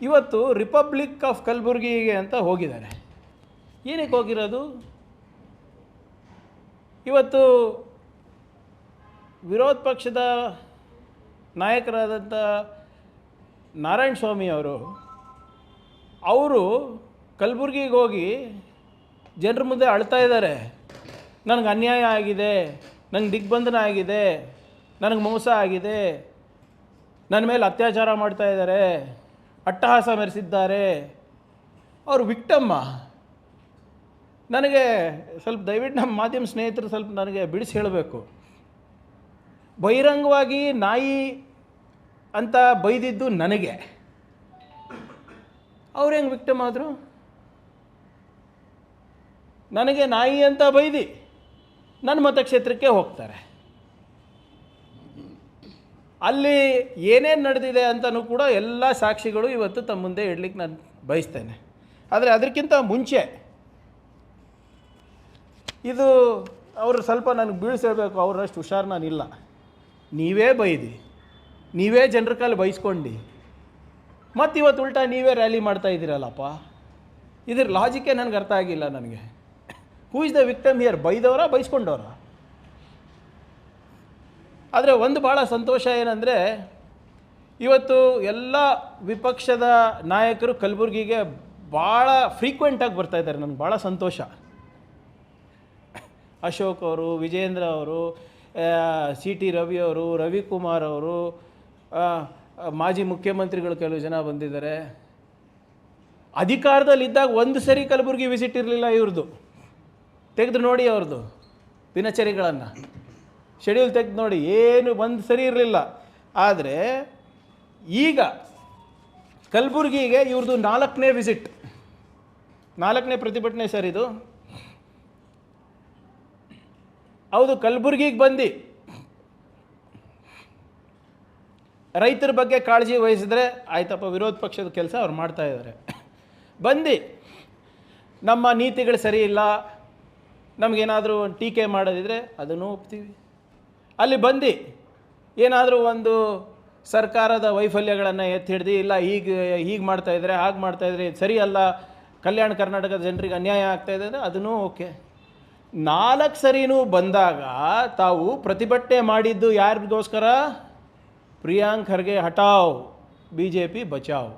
ಇವತ್ತು republic of ಕಲಬುರಗಿಗೆ ಅಂತ ಹೋಗಿದ್ದಾರೆ. ಏನಕ್ಕೆ ಹೋಗಿರೋದು? ಇವತ್ತು ವಿರೋಧ ಪಕ್ಷದ ನಾಯಕರಾದಂಥ ನಾರಾಯಣ ಸ್ವಾಮಿ ಅವರು ಕಲಬುರಗಿಗೆ ಹೋಗಿ ಜನರ ಮುಂದೆ ಅಳ್ತಾ ಇದ್ದಾರೆ. ನನಗೆ ಅನ್ಯಾಯ ಆಗಿದೆ, ನನಗೆ ದಿಗ್ಬಂಧನ ಆಗಿದೆ, ನನಗೆ ಮೋಸ ಆಗಿದೆ, ನನ್ನ ಮೇಲೆ ಅತ್ಯಾಚಾರ ಮಾಡ್ತಾ ಇದ್ದಾರೆ, ಅಟ್ಟಹಾಸ ಮೆರೆಸಿದ್ದಾರೆ. ಅವರು ವಿಕ್ಟಮ್ಮ. ನನಗೆ ಸ್ವಲ್ಪ ದಯವಿಟ್ಟು ನಮ್ಮ ಮಾಧ್ಯಮ ಸ್ನೇಹಿತರು ಸ್ವಲ್ಪ ನನಗೆ ಬಿಡಿಸಿ ಹೇಳಬೇಕು. ಬಹಿರಂಗವಾಗಿ ನಾಯಿ ಅಂತ ಬೈದಿದ್ದು ನನಗೆ, ಅವ್ರು ಹೆಂಗೆ ವಿಕ್ಟಮ್ ಆದರು? ನನಗೆ ನಾಯಿ ಅಂತ ಬೈದು ನನ್ನ ಮತಕ್ಷೇತ್ರಕ್ಕೆ ಹೋಗ್ತಾರೆ. ಅಲ್ಲಿ ಏನೇನು ನಡೆದಿದೆ ಅಂತಲೂ ಕೂಡ ಎಲ್ಲ ಸಾಕ್ಷಿಗಳು ಇವತ್ತು ತಮ್ಮ ಮುಂದೆ ಇಡಲಿಕ್ಕೆ ನಾನು ಬಯಸ್ತೇನೆ. ಆದರೆ ಅದಕ್ಕಿಂತ ಮುಂಚೆ ಇದು ಅವರು ಸ್ವಲ್ಪ ನನಗೆ ಬೀಳಿಸಿರಬೇಕು. ಅವರಷ್ಟು ಹುಷಾರು ನಾನಿಲ್ಲ. ನೀವೇ ಬೈದಿ, ನೀವೇ ಜನರ ಕಾಲು ಬೈಸ್ಕೊಂಡು ಮತ್ತು ಇವತ್ತು ಉಲ್ಟಾ ನೀವೇ ರ್ಯಾಲಿ ಮಾಡ್ತಾ ಇದ್ದೀರಲ್ಲಪ್ಪ. ಇದ್ರ ಲಾಜಿಕೇ ನನಗೆ ಅರ್ಥ ಆಗಿಲ್ಲ. ನನಗೆ who is the victim here? ಬೈದವರ ಬೈಸ್ಕೊಂಡವರ? ಆದರೆ ಒಂದು ಭಾಳ ಸಂತೋಷ ಏನಂದರೆ ಇವತ್ತು ಎಲ್ಲ ವಿಪಕ್ಷದ ನಾಯಕರು ಕಲಬುರಗಿಗೆ ಭಾಳ ಫ್ರೀಕ್ವೆಂಟಾಗಿ ಬರ್ತಾಯಿದ್ದಾರೆ. ನನಗೆ ಭಾಳ ಸಂತೋಷ. ಅಶೋಕ್ ಅವರು, ವಿಜೇಂದ್ರ ಅವರು, ಸಿ ಟಿ ರವಿ ಅವರು, ರವಿಕುಮಾರ್ ಅವರು, ಮಾಜಿ ಮುಖ್ಯಮಂತ್ರಿಗಳು ಕೆಲವು ಜನ ಬಂದಿದ್ದಾರೆ. ಅಧಿಕಾರದಲ್ಲಿದ್ದಾಗ ಒಂದು ಸರಿ ಕಲಬುರಗಿ ವಿಸಿಟ್ ಇರಲಿಲ್ಲ ಇವ್ರದ್ದು. ತೆಗೆದು ನೋಡಿ ಅವ್ರದ್ದು ದಿನಚರಿಗಳನ್ನು, ಶೆಡ್ಯೂಲ್ ತೆಗೆದು ನೋಡಿ, ಏನು ಒಂದು ಸರಿ ಇರಲಿಲ್ಲ. ಆದರೆ ಈಗ ಕಲಬುರಗಿಗೆ ಇವ್ರದ್ದು 4ನೇ ವಿಸಿಟ್, 4ನೇ ಪ್ರತಿಭಟನೆ ಸರ್ ಇದು. ಹೌದು, ಕಲಬುರಗಿಗೆ ಬಂದು ರೈತರ ಬಗ್ಗೆ ಕಾಳಜಿ ವಹಿಸಿದ್ರೆ ಆಯ್ತಪ್ಪ, ವಿರೋಧ ಪಕ್ಷದ ಕೆಲಸ ಅವ್ರು ಮಾಡ್ತಾಯಿದ್ದಾರೆ. ಬಂದು ನಮ್ಮ ನೀತಿಗಳು ಸರಿ ಇಲ್ಲ, ನಮಗೇನಾದರೂ ಒಂದು ಟೀಕೆ ಮಾಡೋದಿದ್ರೆ ಅದನ್ನು ಒಪ್ತೀವಿ. ಅಲ್ಲಿ ಬಂದು ಏನಾದರೂ ಒಂದು ಸರ್ಕಾರದ ವೈಫಲ್ಯಗಳನ್ನು ಎತ್ತಿ ಹಿಡ್ದು ಇಲ್ಲ ಹೀಗೆ ಮಾಡ್ತಾಯಿದ್ರೆ, ಹಾಗೆ ಮಾಡ್ತಾಯಿದ್ರೆ, ಸರಿ ಅಲ್ಲ, ಕಲ್ಯಾಣ ಕರ್ನಾಟಕದ ಜನರಿಗೆ ಅನ್ಯಾಯ ಆಗ್ತಾಯಿದೆ ಅಂದರೆ ಅದನ್ನೂ ಓಕೆ. 4 ಸರಿನೂ ಬಂದಾಗ ತಾವು ಪ್ರತಿಭಟನೆ ಮಾಡಿದ್ದು ಯಾರಿಗೋಸ್ಕರ? ಪ್ರಿಯಾಂಕ್ ಖರ್ಗೆ ಹಟಾವ್, BJP ಬಚಾವ್.